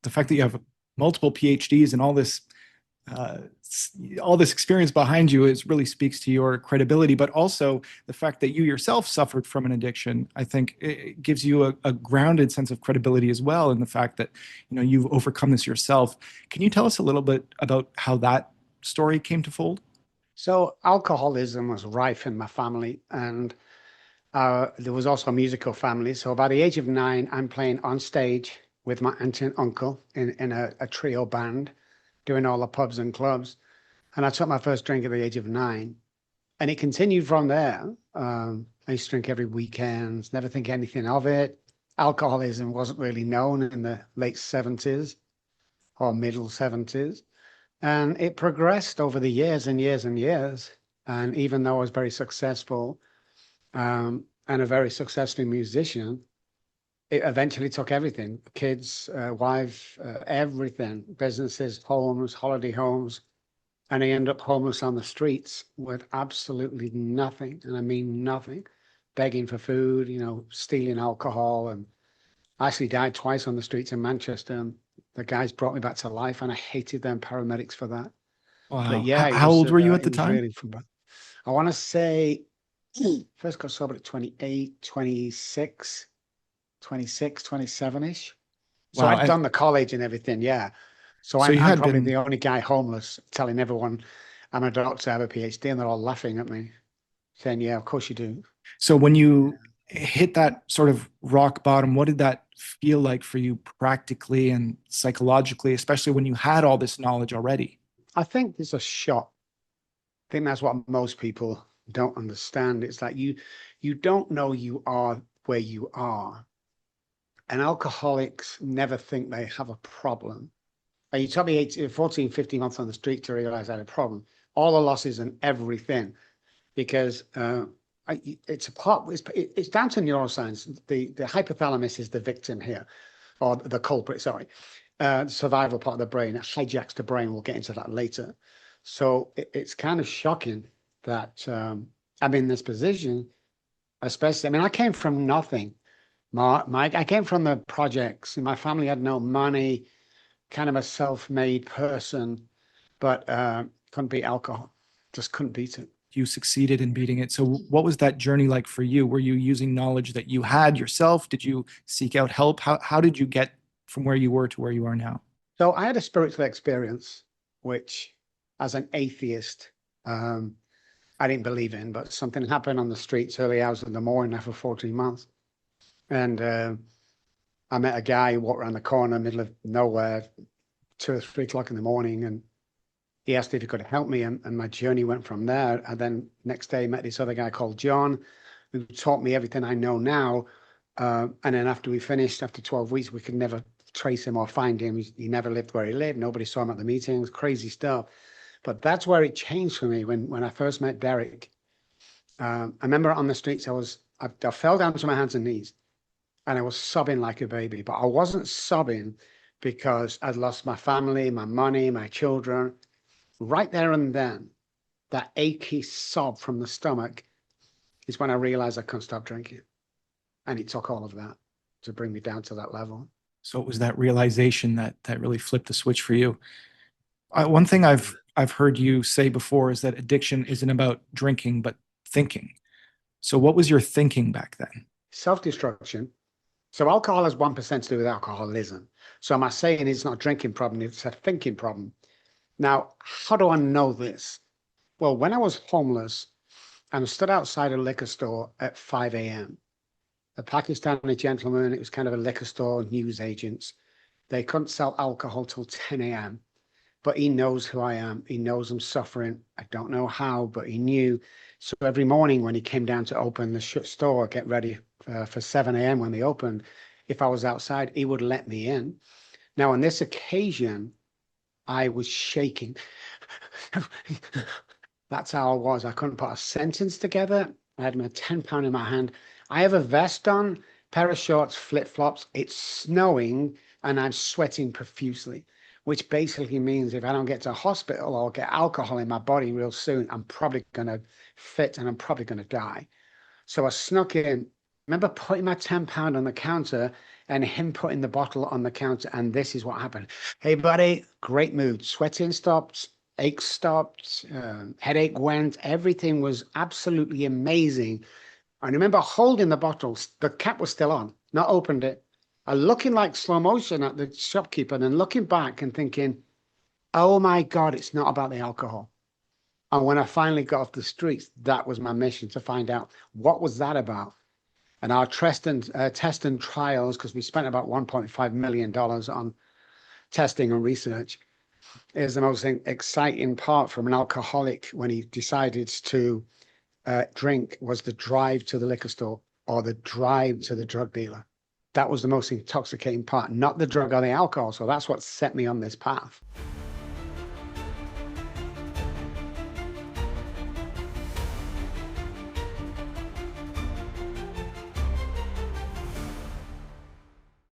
the fact that you have multiple PhDs and uh, all this experience behind you is really speaks to your credibility, but also the fact that you yourself suffered from an addiction. I think it gives you a grounded sense of credibility as well, in the fact that you've overcome this yourself. Can you tell us a little bit about how that story came to fold? So alcoholism was rife in my family, and there was also a musical family. So by the age of 9, I'm playing on stage with my auntie and uncle in a trio band, doing all the pubs and clubs. And I took my first drink at the age of 9, and it continued from there. I used to drink every weekend, never think anything of it. Alcoholism wasn't really known in the late 70s or middle 70s. And it progressed over the years and years and years. And even though I was very successful and a very successful musician, it eventually took everything: kids, wife, everything, businesses, homes, holiday homes. And I ended up homeless on the streets with absolutely nothing. And I mean nothing, begging for food, stealing alcohol. And I actually died twice on the streets in Manchester. And the guys brought me back to life, and I hated them paramedics for that. But Wow. yeah, How old were you at it the was time? really fun. I want to say first got sober at 28, 26, 26, 27-ish. So Wow. I'd And done the college and everything, yeah. So so I'm you I'm had probably been the only guy homeless telling everyone I'm a doctor, I have a PhD, and they're all laughing at me, saying, yeah, of course you do. So when you hit that sort of rock bottom, what did that feel like for you practically and psychologically, especially when you had all this knowledge already? I think there's a shock. I think that's what most people don't understand. It's like you don't know you are where you are. And alcoholics never think they have a problem. You took me 18, 14, 15 months on the street to realize I had a problem. All the losses and everything, because it's a part. It's down to neuroscience. The hypothalamus is the victim here, or the culprit. Sorry, survival part of the brain. It hijacks the brain. We'll get into that later. So it's kind of shocking that I'm in this position. Especially, I mean, I came from nothing. I came from the projects. My family had no money, kind of a self-made person, but couldn't beat alcohol. Just couldn't beat it. You succeeded in beating it. So what was that journey like for you? Were you using knowledge that you had yourself? Did you seek out help? How did you get from where you were to where you are now? So I had a spiritual experience, which, as an atheist, I didn't believe in, but something happened on the streets early hours of the morning after 14 months. And I met a guy who walked around the corner, middle of nowhere, 2 or 3 o'clock in the morning, and he asked if he could help me, and my journey went from there. And then next day, I met this other guy called John, who taught me everything I know now. And then after we finished, after 12 weeks, we could never trace him or find him. He never lived where he lived. Nobody saw him at the meetings, crazy stuff. But that's where it changed for me when I first met Derek. I remember on the streets, I fell down to my hands and knees, and I was sobbing like a baby. But I wasn't sobbing because I'd lost my family, my money, my children. Right there and then, that achy sob from the stomach is when I realized I couldn't stop drinking. And it took all of that to bring me down to that level. So it was that realization that really flipped the switch for you. One thing I've heard you say before is that addiction isn't about drinking, but thinking. So what was your thinking back then? Self-destruction. So alcohol has 1% to do with alcoholism. So am I saying it's not a drinking problem, it's a thinking problem? Now, how do I know this? Well, when I was homeless, I stood outside a liquor store at 5 a.m. A Pakistani gentleman, it was kind of a liquor store, news agents. They couldn't sell alcohol till 10 a.m. But he knows who I am. He knows I'm suffering. I don't know how, but he knew. So every morning when he came down to open the store, get ready for 7 a.m. when they opened, if I was outside, he would let me in. Now, on this occasion, I was shaking. That's how I was. I couldn't put a sentence together. I had my 10 pound in my hand. I have a vest on, pair of shorts, flip-flops. It's snowing and I'm sweating profusely, which basically means if I don't get to hospital or get alcohol in my body real soon, I'm probably going to fit and I'm probably going to die. So I snuck in, remember putting my £10 on the counter and him putting the bottle on the counter. And this is what happened. Hey, buddy, great mood. Sweating stopped, ache stopped, headache went. Everything was absolutely amazing. I remember holding the bottle. The cap was still on, not opened it. Looking like slow motion at the shopkeeper and then looking back and thinking, oh my God, it's not about the alcohol. And when I finally got off the streets, that was my mission, to find out what was that about. And our test and trials, because we spent about $1.5 million on testing and research, is the most exciting part from an alcoholic when he decided to drink, was the drive to the liquor store or the drive to the drug dealer. That was the most intoxicating part, not the drug or the alcohol. So that's what set me on this path.